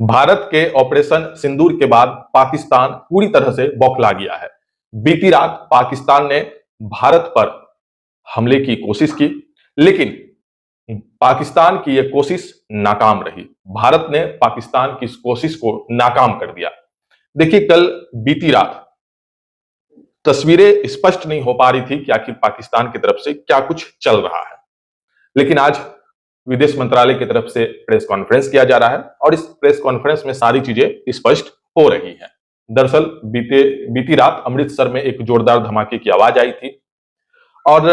भारत के ऑपरेशन सिंदूर के बाद पाकिस्तान पूरी तरह से बौखला गया है। बीती रात पाकिस्तान ने भारत पर हमले की कोशिश की, लेकिन पाकिस्तान की यह कोशिश नाकाम रही। भारत ने पाकिस्तान की इस कोशिश को नाकाम कर दिया। देखिए, कल बीती रात तस्वीरें स्पष्ट नहीं हो पा रही थी कि आखिर पाकिस्तान की तरफ से क्या कुछ चल रहा है, लेकिन आज विदेश मंत्रालय की तरफ से प्रेस कॉन्फ्रेंस किया जा रहा है और इस प्रेस कॉन्फ्रेंस में सारी चीजें स्पष्ट हो रही हैं। दरअसल बीती रात अमृतसर में एक जोरदार धमाके की आवाज आई थी और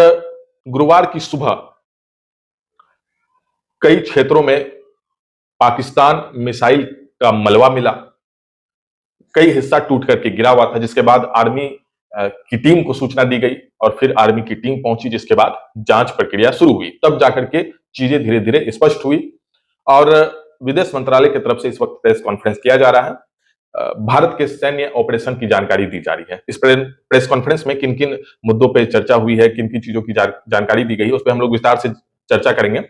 गुरुवार की सुबह कई क्षेत्रों में पाकिस्तान मिसाइल का मलबा मिला। कई हिस्सा टूट करके गिरा हुआ था, जिसके बाद आर्मी की टीम को सूचना दी गई और फिर आर्मी की टीम पहुंची, जिसके बाद जांच प्रक्रिया शुरू हुई। तब जाकर के चीजें धीरे धीरे स्पष्ट हुई और विदेश मंत्रालय की तरफ से इस वक्त प्रेस कॉन्फ्रेंस किया जा रहा है। भारत के सैन्य ऑपरेशन की जानकारी दी जा रही है। इस प्रेस कॉन्फ्रेंस में किन किन मुद्दों पर चर्चा हुई है, किन किन चीजों की जानकारी दी गई है, उस पर हम लोग विस्तार से चर्चा करेंगे।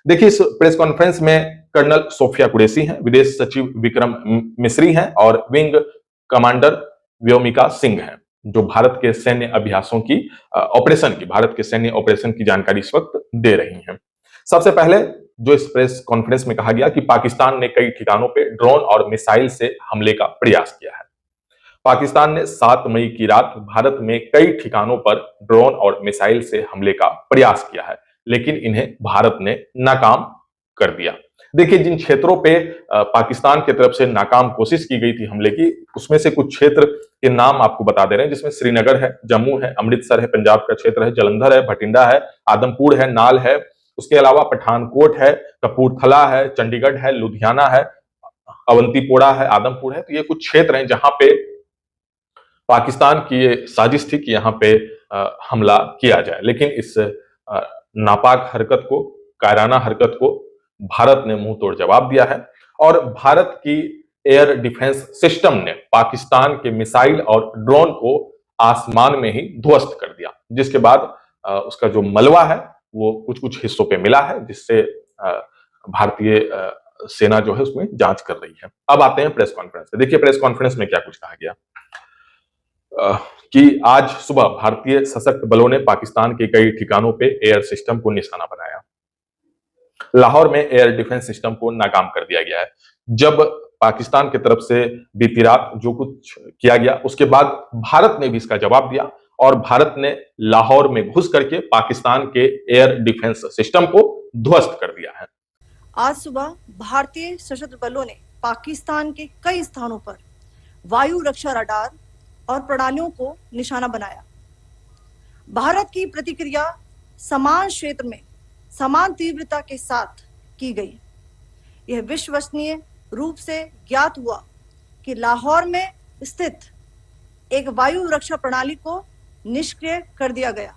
देखिए, इस प्रेस कॉन्फ्रेंस में कर्नल सोफिया कुरैशी हैं, विदेश सचिव विक्रम मिस्री हैं और विंग कमांडर व्योमिका सिंह हैं, जो भारत के सैन्य अभ्यासों की भारत के सैन्य ऑपरेशन की जानकारी इस वक्त दे रही हैं। सबसे पहले जो इस प्रेस कॉन्फ्रेंस में कहा गया कि पाकिस्तान ने कई ठिकानों पे ड्रोन और मिसाइल से हमले का प्रयास किया है। पाकिस्तान ने 7 मई की रात भारत में कई ठिकानों पर ड्रोन और मिसाइल से हमले का प्रयास किया है, लेकिन इन्हें भारत ने नाकाम कर दिया। देखिए, जिन क्षेत्रों पे पाकिस्तान की तरफ से नाकाम कोशिश की गई थी हमले की, उसमें से कुछ क्षेत्र के नाम आपको बता दे रहे हैं, जिसमें श्रीनगर है, जम्मू है, अमृतसर है, पंजाब का क्षेत्र है, जालंधर है, भटिंडा है, आदमपुर है, नाल है, उसके अलावा पठानकोट है, कपूरथला है, चंडीगढ़ है, लुधियाना है, अवंतीपोरा है, आदमपुर है। तो ये कुछ क्षेत्र हैं जहां पे पाकिस्तान की ये साजिश थी कि यहाँ पे हमला किया जाए, लेकिन इस नापाक हरकत को, कायराना हरकत को भारत ने मुंह तोड़ जवाब दिया है और भारत की एयर डिफेंस सिस्टम ने पाकिस्तान के मिसाइल और ड्रोन को आसमान में ही ध्वस्त कर दिया, जिसके बाद उसका जो मलबा है वो कुछ कुछ हिस्सों पे मिला है, जिससे भारतीय सेना जो है उसमें जांच कर रही है। अब आते हैं प्रेस कॉन्फ्रेंस पे। देखिए, प्रेस कॉन्फ्रेंस में क्या कुछ कहा गया कि आज सुबह भारतीय सशस्त्र बलों ने पाकिस्तान के कई ठिकानों पे एयर सिस्टम को निशाना बनाया। लाहौर में एयर डिफेंस सिस्टम को नाकाम कर दिया गया है। जब पाकिस्तान की तरफ से बीती रात जो कुछ किया गया, उसके बाद भारत ने भी इसका जवाब दिया और भारत ने लाहौर में घुस करके पाकिस्तान के एयर डिफेंस सिस्टम को ध्वस्त कर दिया है। आज सुबह भारतीय सशस्त्र बलों ने पाकिस्तान के कई स्थानों पर वायु रक्षा रडार और प्रणालियों को निशाना बनाया। भारत की प्रतिक्रिया समान क्षेत्र में समान तीव्रता के साथ की गई। यह विश्वसनीय रूप से ज्ञात हुआ कि लाहौर में स्थित एक वायु रक्षा प्रणाली को निष्क्रिय कर दिया गया।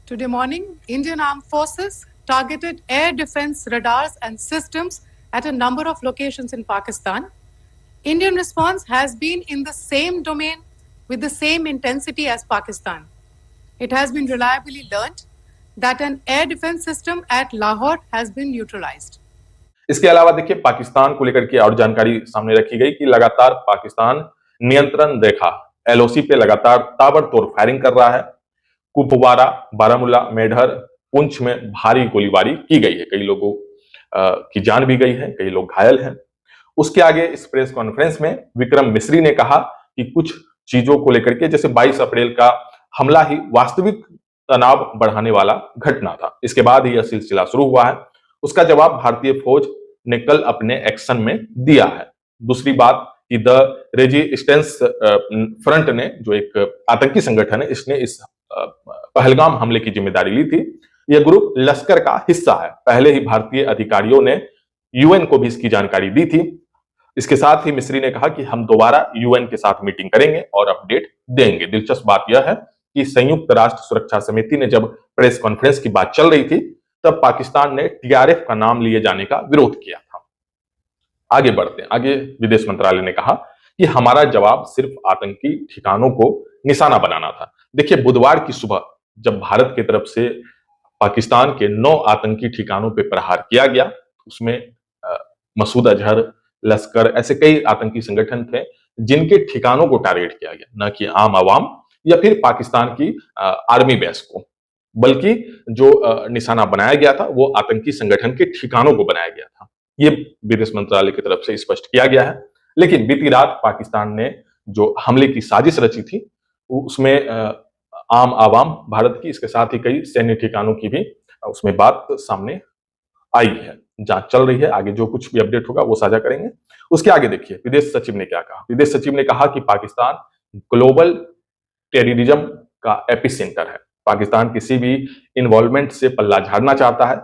Today morning, Indian Armed Forces targeted air defense radars and systems at a number of locations in Pakistan. Indian response has been in the same domain with the same intensity as Pakistan. It has been reliably learnt that an air defense system at Lahore has been neutralized. इसके अलावा देखिए, पाकिस्तान को लेकर के और जानकारी सामने रखी गई कि लगातार पाकिस्तान नियंत्रण रेखा LOC पे लगातार ताबड़तोड़ फायरिंग कर रहा है। कुपवारा, बारामूला, मेढर, पुंछ में भारी गोलीबारी की गई है। कई लोगों की जान भी गई है, कई लोग घायल हैं। उसके आगे इस प्रेस कॉन्फ्रेंस में विक्रम मिस्री ने कहा कि कुछ चीजों को लेकर के, जैसे 22 अप्रैल का हमला ही वास्तविक तनाव बढ़ाने वाला घटना था। इसके बाद ही यह सिलसिला शुरू हुआ है। उसका जवाब भारतीय फौज ने कल अपने एक्शन में दिया है। दूसरी बात कि द रेजिस्टेंस फ्रंट ने, जो एक आतंकी संगठन है, इसने इस पहलगाम हमले की जिम्मेदारी ली थी। यह ग्रुप लश्कर का हिस्सा है। पहले ही भारतीय अधिकारियों ने UN को भी इसकी जानकारी दी थी। इसके साथ ही मिस्री ने कहा कि हम दोबारा UN के साथ मीटिंग करेंगे और अपडेट देंगे। दिलचस्प बात यह है कि संयुक्त राष्ट्र सुरक्षा समिति ने जब प्रेस कॉन्फ्रेंस की बात चल रही थी, तब पाकिस्तान ने TRF का नाम लिए जाने का विरोध किया था। आगे बढ़ते हैं। आगे विदेश मंत्रालय ने कहा कि हमारा जवाब सिर्फ आतंकी ठिकानों को निशाना बनाना था। देखिए, बुधवार की सुबह जब भारत की तरफ से पाकिस्तान के 9 आतंकी ठिकानों पर प्रहार किया गया, उसमें मसूद अजहर, लश्कर, ऐसे कई आतंकी संगठन थे जिनके ठिकानों को टारगेट किया गया, न कि आम आवाम या फिर पाकिस्तान की आर्मी बेस को, बल्कि जो निशाना बनाया गया था वो आतंकी संगठन के ठिकानों को बनाया गया था। ये विदेश मंत्रालय की तरफ से स्पष्ट किया गया है। लेकिन बीती रात पाकिस्तान ने जो हमले की साजिश रची थी उसमें आम आवाम भारत की, इसके साथ ही कई सैन्य ठिकानों की भी उसमें बात सामने आई है। जांच चल रही है, आगे जो कुछ भी अपडेट होगा वो साझा करेंगे। उसके आगे देखिए विदेश सचिव ने क्या कहा। विदेश सचिव ने कहा कि पाकिस्तान ग्लोबल टेररिज्म का एपिसेंटर है। पाकिस्तान किसी भी इन्वॉल्वमेंट से पल्ला झाड़ना चाहता है।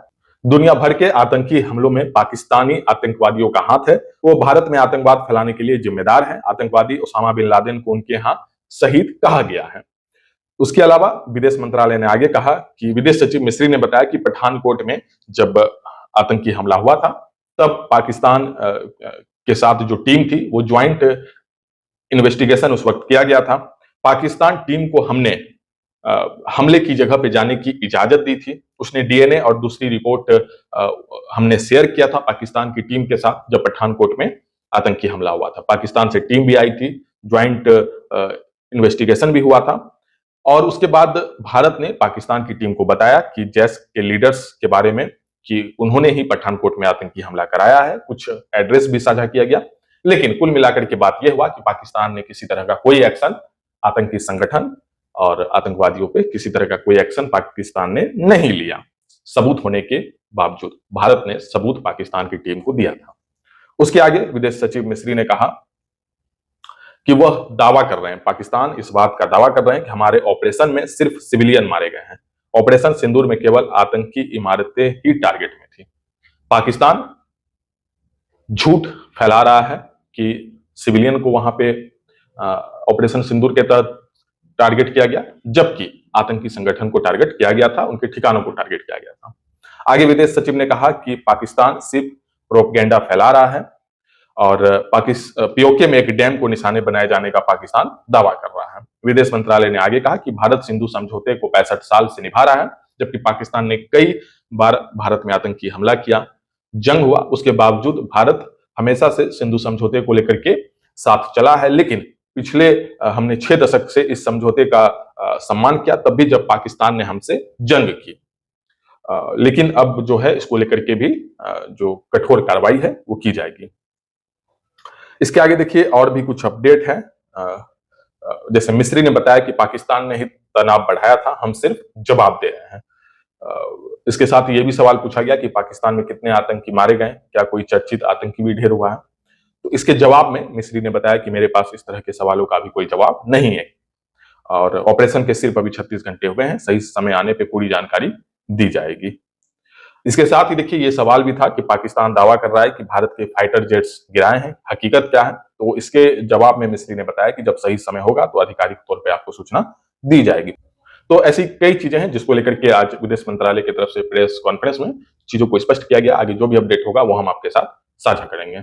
दुनिया भर के आतंकी हमलों में पाकिस्तानी आतंकवादियों का हाथ है। वो भारत में आतंकवाद फैलाने के लिए जिम्मेदार हैं। आतंकवादी ओसामा बिन लादेन को उनके यहाँ शहीद कहा गया है। उसके अलावा विदेश मंत्रालय ने आगे कहा कि विदेश सचिव मिस्री ने बताया कि पठानकोट में जब आतंकी हमला हुआ था तब पाकिस्तान के साथ जो टीम थी वो ज्वाइंट इन्वेस्टिगेशन उस वक्त किया गया था। पाकिस्तान टीम को हमने हमले की जगह पे जाने की इजाजत दी थी। उसने डीएनए और दूसरी रिपोर्ट हमने शेयर किया था पाकिस्तान की टीम के साथ जब पठानकोट में आतंकी हमला हुआ था। पाकिस्तान से टीम भी आई थी, ज्वाइंट इन्वेस्टिगेशन भी हुआ था। और उसके बाद भारत ने पाकिस्तान की टीम को बताया कि जैश के लीडर्स के बारे में कि उन्होंने ही पठानकोट में आतंकी हमला कराया है। कुछ एड्रेस भी साझा किया गया। लेकिन कुल मिलाकर के बात यह हुआ कि पाकिस्तान ने किसी तरह का कोई एक्शन आतंकी संगठन और आतंकवादियों पे किसी तरह का कोई एक्शन पाकिस्तान ने नहीं लिया। सबूत होने के बावजूद भारत ने सबूत पाकिस्तान की टीम को दिया था। उसके आगे विदेश सचिव मिस्री ने कहा कि वह दावा कर रहे हैं, पाकिस्तान इस बात का दावा कर रहे हैं कि हमारे ऑपरेशन में सिर्फ सिविलियन मारे गए हैं। ऑपरेशन सिंदूर में केवल आतंकी इमारतें ही टारगेट में थी। पाकिस्तान झूठ फैला रहा है कि सिविलियन को वहां पे ऑपरेशन सिंदूर के तहत टारगेट किया गया, जबकि आतंकी संगठन को टारगेट किया गया था, उनके ठिकानों को टारगेट किया गया था। आगे विदेश सचिव ने कहा कि पाकिस्तान सिर्फ प्रोपेगेंडा फैला रहा है और पीओके में एक डैम को निशाने बनाए जाने का पाकिस्तान दावा कर रहा है। विदेश मंत्रालय ने आगे कहा कि भारत सिंधु समझौते को 65 साल से निभा रहा है, जबकि पाकिस्तान ने कई बार भारत में आतंकी हमला किया, जंग हुआ, उसके बावजूद भारत हमेशा से सिंधु समझौते को लेकर के साथ चला है। लेकिन पिछले हमने 6 दशक से इस समझौते का सम्मान किया, तब भी जब पाकिस्तान ने हमसे जंग की। लेकिन अब जो है इसको लेकर के भी जो कठोर कार्रवाई है वो की जाएगी। इसके आगे देखिए और भी कुछ अपडेट है। जैसे मिस्री ने बताया कि पाकिस्तान ने ही तनाव बढ़ाया था, हम सिर्फ जवाब दे रहे हैं। इसके साथ ये भी सवाल पूछा गया कि पाकिस्तान में कितने आतंकी मारे गए, क्या कोई चर्चित आतंकी भी ढेर हुआ है। तो इसके जवाब में मिस्री ने बताया कि मेरे पास इस तरह के सवालों का भी कोई जवाब नहीं है और ऑपरेशन के सिर्फ अभी 36 घंटे हुए हैं, सही समय आने पे पूरी जानकारी दी जाएगी। इसके साथ ही देखिए ये सवाल भी था कि पाकिस्तान दावा कर रहा है कि भारत के फाइटर जेट्स गिराए हैं, हकीकत क्या है। तो इसके जवाब में मिस्री ने बताया कि जब सही समय होगा तो आधिकारिक तौर पर आपको सूचना दी जाएगी। तो ऐसी कई चीजें हैं जिसको लेकर के आज विदेश मंत्रालय की तरफ से प्रेस कॉन्फ्रेंस में चीजों को स्पष्ट किया गया। आगे जो भी अपडेट होगा वो हम आपके साथ साझा करेंगे।